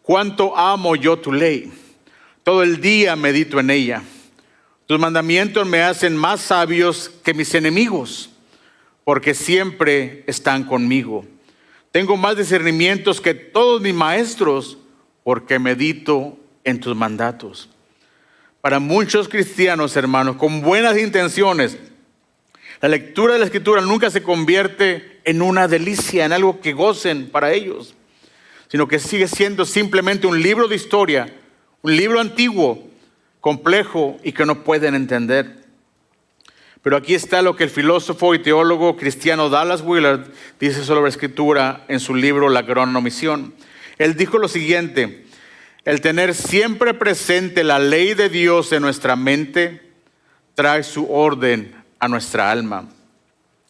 cuánto amo yo tu ley, todo el día medito en ella. Tus mandamientos me hacen más sabios que mis enemigos, porque siempre están conmigo. Tengo más discernimientos que todos mis maestros, porque medito en tus mandatos. Para muchos cristianos, hermanos, con buenas intenciones, la lectura de la Escritura nunca se convierte en una delicia, en algo que gocen para ellos, sino que sigue siendo simplemente un libro de historia, un libro antiguo, complejo y que no pueden entender. Pero aquí está lo que el filósofo y teólogo cristiano Dallas Willard dice sobre la Escritura en su libro La Gran Omisión. Él dijo lo siguiente: el tener siempre presente la ley de Dios en nuestra mente trae su orden a nuestra alma.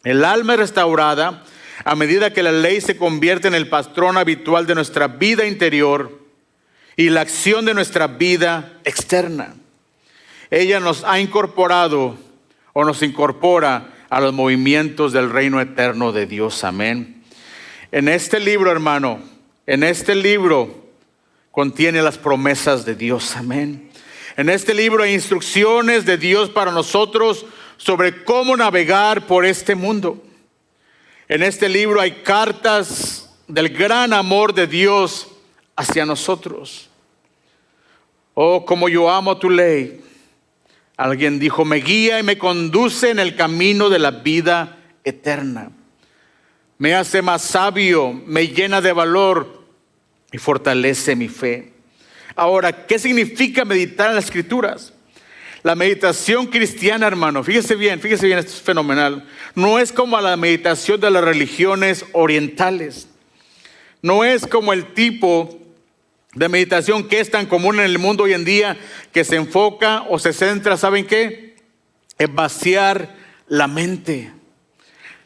El alma es restaurada a medida que la ley se convierte en el patrón habitual de nuestra vida interior y la acción de nuestra vida externa. Ella nos ha incorporado o nos incorpora a los movimientos del reino eterno de Dios. Amén. En este libro, hermano, en este libro contiene las promesas de Dios. Amén. En este libro hay instrucciones de Dios para nosotros sobre cómo navegar por este mundo. En este libro hay cartas del gran amor de Dios hacia nosotros. Oh, como yo amo tu ley. Alguien dijo: me guía y me conduce en el camino de la vida eterna. Me hace más sabio, me llena de valor y fortalece mi fe. Ahora, ¿qué significa meditar en las Escrituras? La meditación cristiana, hermano, fíjese bien, esto es fenomenal. No es como la meditación de las religiones orientales. No es como el tipo de meditación que es tan común en el mundo hoy en día, que se enfoca o se centra, ¿saben qué? En vaciar la mente.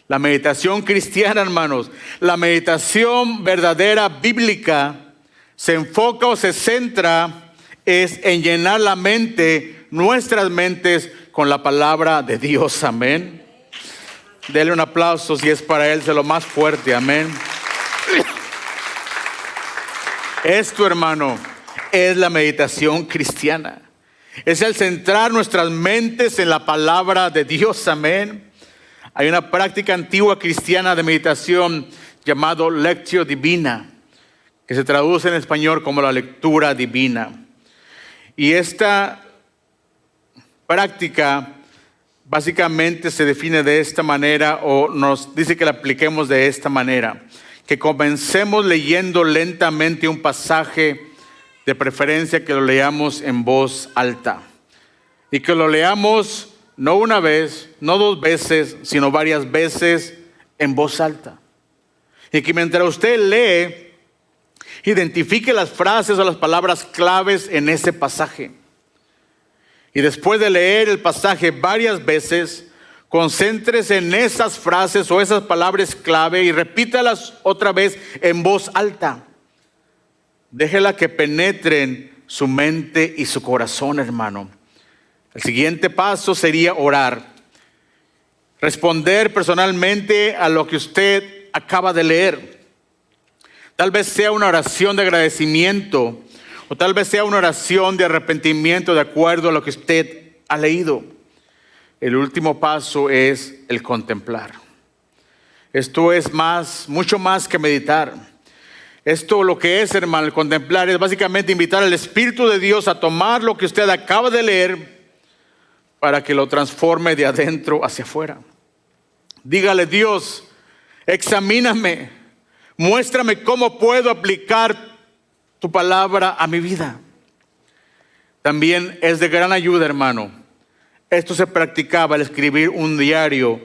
La meditación cristiana, hermanos, la meditación verdadera bíblica, se enfoca o se centra es en llenar la mente, nuestras mentes, con la palabra de Dios. Amén. Dele un aplauso si es para él, se lo más fuerte. Amén. Esto, hermano, es la meditación cristiana. Es el centrar nuestras mentes en la palabra de Dios. Amén. Hay una práctica antigua cristiana de meditación llamado lectio divina, que se traduce en español como la lectura divina. Y esta práctica básicamente se define de esta manera, o nos dice que la apliquemos de esta manera: que comencemos leyendo lentamente un pasaje, de preferencia que lo leamos en voz alta, y que lo leamos no una vez, no dos veces, sino varias veces en voz alta. Y que mientras usted lee, identifique las frases o las palabras claves en ese pasaje. Y después de leer el pasaje varias veces, concéntrese en esas frases o esas palabras clave y repítalas otra vez en voz alta. Déjela que penetren su mente y su corazón, hermano. El siguiente paso sería orar. Responder personalmente a lo que usted acaba de leer. Tal vez sea una oración de agradecimiento, o tal vez sea una oración de arrepentimiento de acuerdo a lo que usted ha leído. El último paso es el contemplar. Esto es mucho más que meditar. Esto lo que es, hermano, el contemplar es básicamente invitar al Espíritu de Dios a tomar lo que usted acaba de leer para que lo transforme de adentro hacia afuera. Dígale: Dios, examíname, muéstrame cómo puedo aplicar tu palabra a mi vida. También es de gran ayuda, hermano. Esto se practicaba al escribir un diario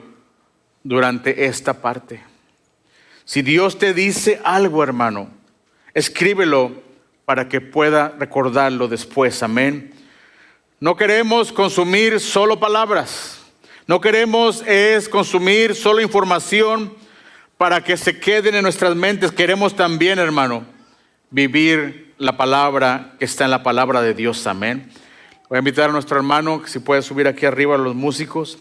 durante esta parte. Si Dios te dice algo, hermano, escríbelo para que pueda recordarlo después. Amén. No queremos consumir solo palabras. No queremos consumir solo información para que se queden en nuestras mentes. Queremos también, hermano, vivir la palabra que está en la palabra de Dios. Amén. Voy a invitar a nuestro hermano, que si puede subir aquí arriba a los músicos.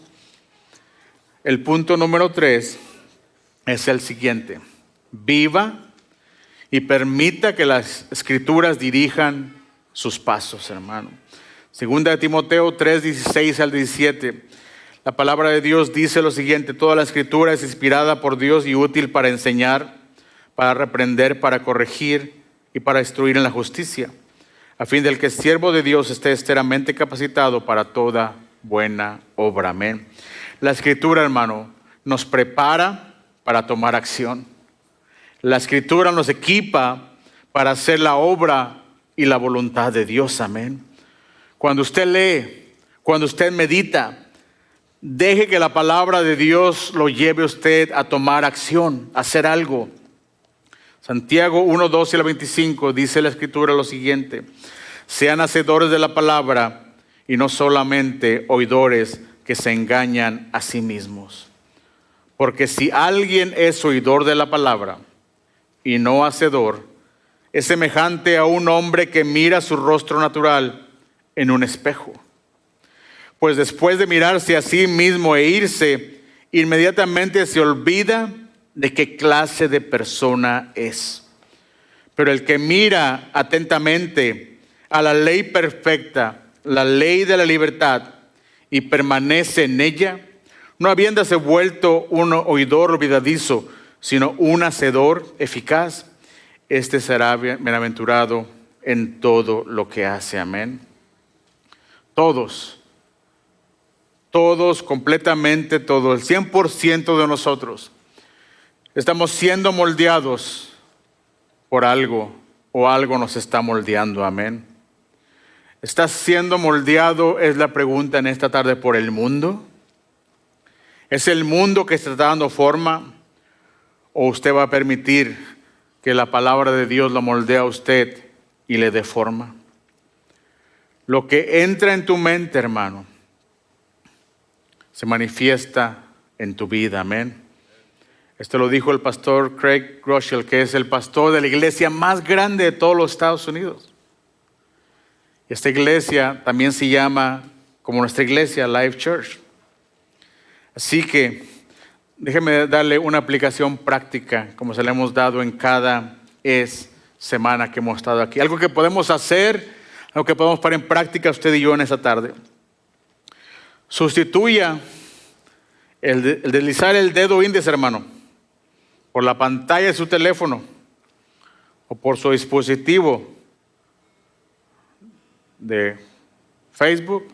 El punto número 3 es el siguiente: viva y permita que las escrituras dirijan sus pasos, hermano. Segunda de Timoteo 3, 16 al 17. La palabra de Dios dice lo siguiente: toda la escritura es inspirada por Dios y útil para enseñar, para reprender, para corregir y para instruir en la justicia, a fin del que el siervo de Dios esté enteramente capacitado para toda buena obra. Amén. La escritura, hermano, nos prepara para tomar acción. La escritura nos equipa para hacer la obra y la voluntad de Dios. Amén. Cuando usted lee, cuando usted medita, deje que la palabra de Dios lo lleve a usted a tomar acción, a hacer algo. Santiago 1, 12 al 25 dice la escritura lo siguiente: sean hacedores de la palabra y no solamente oidores que se engañan a sí mismos. Porque si alguien es oidor de la palabra y no hacedor, es semejante a un hombre que mira su rostro natural en un espejo. Pues después de mirarse a sí mismo e irse, inmediatamente se olvida de qué clase de persona es. Pero el que mira atentamente a la ley perfecta, la ley de la libertad, y permanece en ella, no habiéndose vuelto un oidor olvidadizo, sino un hacedor eficaz, este será bienaventurado en todo lo que hace. Amén. Todos, completamente todos, el 100% de nosotros estamos siendo moldeados por algo, o algo nos está moldeando. Amén. ¿Estás siendo moldeado? Es la pregunta en esta tarde, por el mundo. ¿Es el mundo que está dando forma? ¿O usted va a permitir que la palabra de Dios lo moldee a usted y le dé forma? Lo que entra en tu mente, hermano, se manifiesta en tu vida. Amén. Esto lo dijo el pastor Craig Groeschel, que es el pastor de la iglesia más grande de todos los Estados Unidos. Esta iglesia también se llama, como nuestra iglesia, Life Church. Así que déjeme darle una aplicación práctica, como se le hemos dado en cada semana que hemos estado aquí. Algo que podemos hacer, algo que podemos poner en práctica usted y yo en esta tarde. Sustituya el deslizar el dedo índice, hermano, por la pantalla de su teléfono o por su dispositivo de Facebook,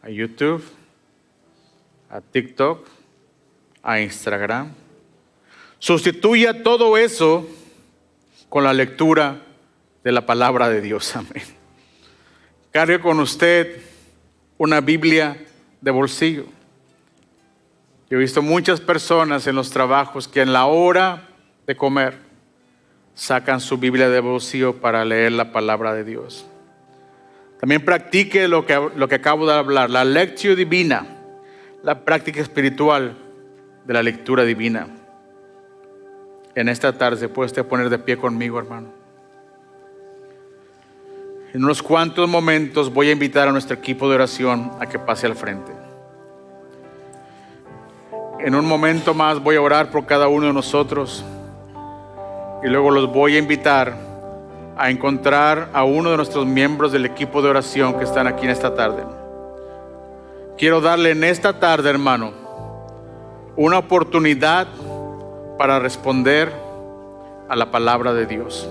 a YouTube, a TikTok, a Instagram. Sustituya todo eso con la lectura de la palabra de Dios. Amén. Cargue con usted una Biblia de bolsillo. Yo he visto muchas personas en los trabajos que en la hora de comer sacan su Biblia de bolsillo para leer la palabra de Dios. También practique lo que acabo de hablar, la lectio divina, la práctica espiritual de la lectura divina. En esta tarde puede usted poner de pie conmigo, hermano. En unos cuantos momentos voy a invitar a nuestro equipo de oración a que pase al frente. En un momento más voy a orar por cada uno de nosotros y luego los voy a invitar a encontrar a uno de nuestros miembros del equipo de oración que están aquí en esta tarde. Quiero darle en esta tarde, hermano, una oportunidad para responder a la palabra de Dios.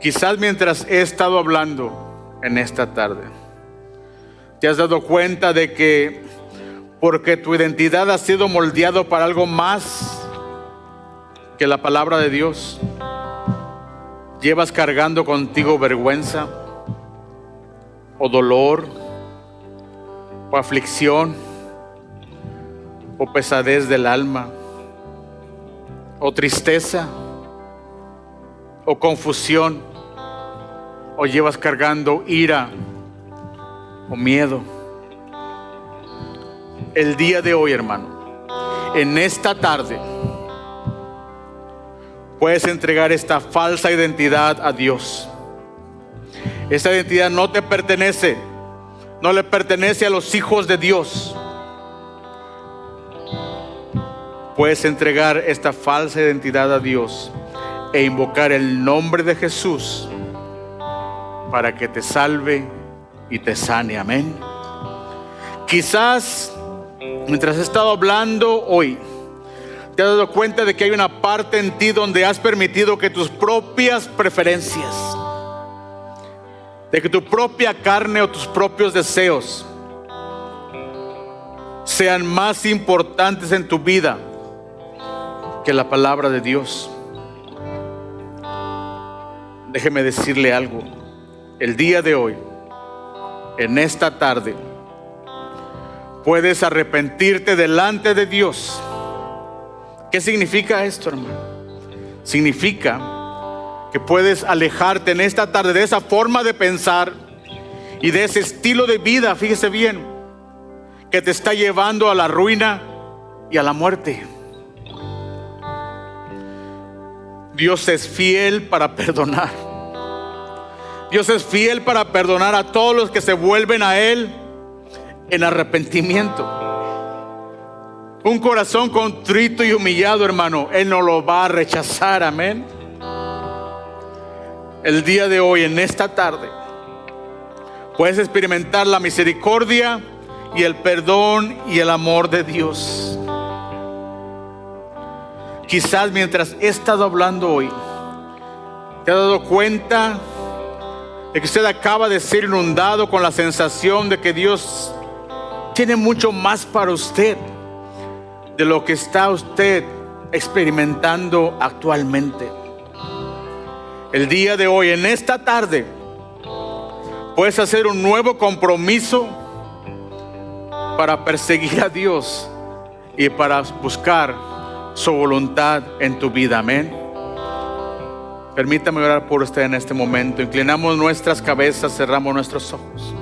Quizás mientras he estado hablando en esta tarde, te has dado cuenta de que porque tu identidad ha sido moldeado para algo más que la palabra de Dios, llevas cargando contigo vergüenza o dolor o aflicción o pesadez del alma o tristeza o confusión, o llevas cargando ira o miedo. El día de hoy, hermano, en esta tarde, puedes entregar esta falsa identidad a Dios. Esta identidad no te pertenece, no le pertenece a los hijos de Dios. Puedes entregar esta falsa identidad a Dios e invocar el nombre de Jesús para que te salve y te sane. Amén. Quizás mientras he estado hablando hoy, te has dado cuenta de que hay una parte en ti donde has permitido que tus propias preferencias, de que tu propia carne o tus propios deseos sean más importantes en tu vida que la palabra de Dios. Déjeme decirle algo. El día de hoy, en esta tarde, puedes arrepentirte delante de Dios. ¿Qué significa esto, hermano? Significa que puedes alejarte en esta tarde de esa forma de pensar y de ese estilo de vida, fíjese bien, que te está llevando a la ruina y a la muerte. Dios es fiel para perdonar. Dios es fiel para perdonar a todos los que se vuelven a Él en arrepentimiento. Un corazón contrito y humillado, hermano, Él no lo va a rechazar. Amén. El día de hoy, en esta tarde, puedes experimentar la misericordia y el perdón y el amor de Dios. Quizás mientras he estado hablando hoy, te has dado cuenta de que usted acaba de ser inundado con la sensación de que Dios tiene mucho más para usted de lo que está usted experimentando actualmente. El día de hoy, en esta tarde, puedes hacer un nuevo compromiso para perseguir a Dios y para buscar su voluntad en tu vida. Amén. Permítame orar por usted en este momento. Inclinamos nuestras cabezas, cerramos nuestros ojos.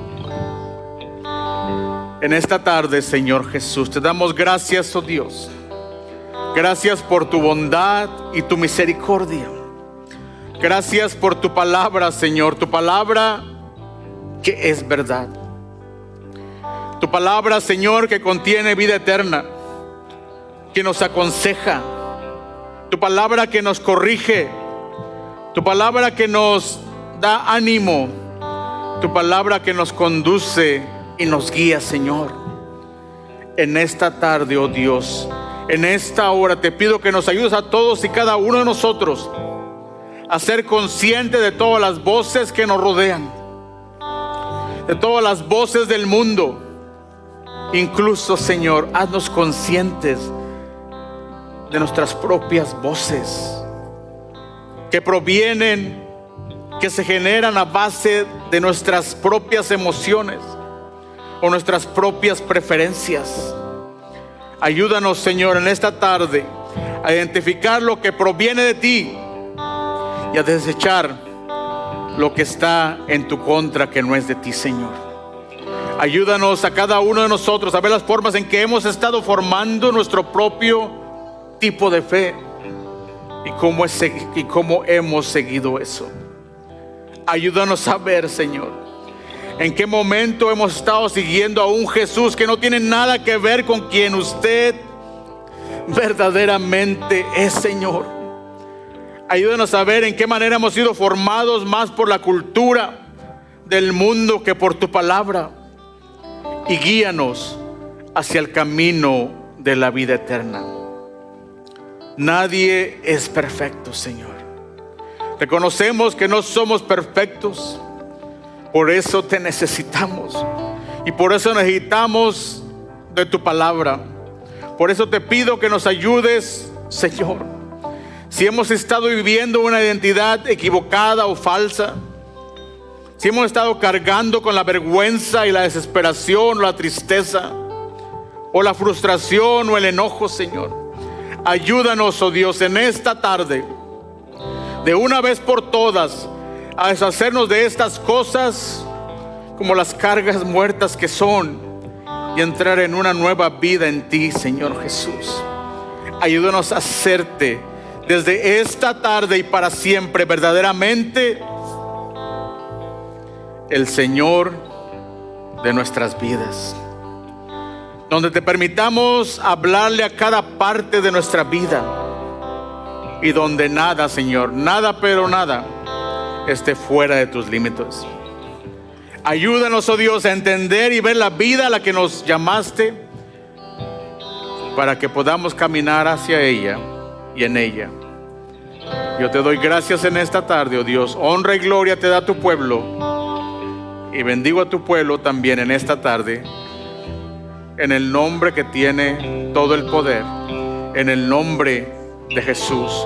En esta tarde, Señor Jesús, te damos gracias, oh Dios. Gracias por tu bondad y tu misericordia. Gracias por tu palabra, Señor. Tu palabra que es verdad. Tu palabra, Señor, que contiene vida eterna, que nos aconseja. Tu palabra que nos corrige. Tu palabra que nos da ánimo. Tu palabra que nos conduce y nos guía, Señor. En esta tarde, oh Dios, en esta hora te pido que nos ayudes a todos y cada uno de nosotros a ser conscientes de todas las voces que nos rodean, de todas las voces del mundo. Incluso, Señor, haznos conscientes de nuestras propias voces que provienen, que se generan a base de nuestras propias emociones o nuestras propias preferencias. Ayúdanos, Señor, en esta tarde a identificar lo que proviene de ti y a desechar lo que está en tu contra, que no es de ti, Señor. Ayúdanos a cada uno de nosotros a ver las formas en que hemos estado formando nuestro propio tipo de fe y cómo hemos seguido eso. Ayúdanos a ver, Señor, en qué momento hemos estado siguiendo a un Jesús que no tiene nada que ver con quien usted verdaderamente es, Señor. Ayúdanos a ver en qué manera hemos sido formados más por la cultura del mundo que por tu palabra, y guíanos hacia el camino de la vida eterna. Nadie es perfecto, Señor. Reconocemos que no somos perfectos. Por eso te necesitamos. Y por eso necesitamos de tu palabra. Por eso te pido que nos ayudes, Señor. Si hemos estado viviendo una identidad equivocada o falsa, si hemos estado cargando con la vergüenza y la desesperación o la tristeza o la frustración o el enojo, Señor, ayúdanos, oh Dios, en esta tarde, de una vez por todas, a deshacernos de estas cosas como las cargas muertas que son y entrar en una nueva vida en ti, Señor Jesús. Ayúdanos a hacerte desde esta tarde y para siempre verdaderamente el Señor de nuestras vidas, donde te permitamos hablarle a cada parte de nuestra vida y donde nada, Señor, nada, pero nada esté fuera de tus límites. Ayúdanos, oh Dios, a entender y ver la vida a la que nos llamaste, para que podamos caminar hacia ella y en ella. Yo te doy gracias en esta tarde, oh Dios. Honra y gloria te da tu pueblo, y bendigo a tu pueblo también en esta tarde, en el nombre que tiene todo el poder, en el nombre de Jesús.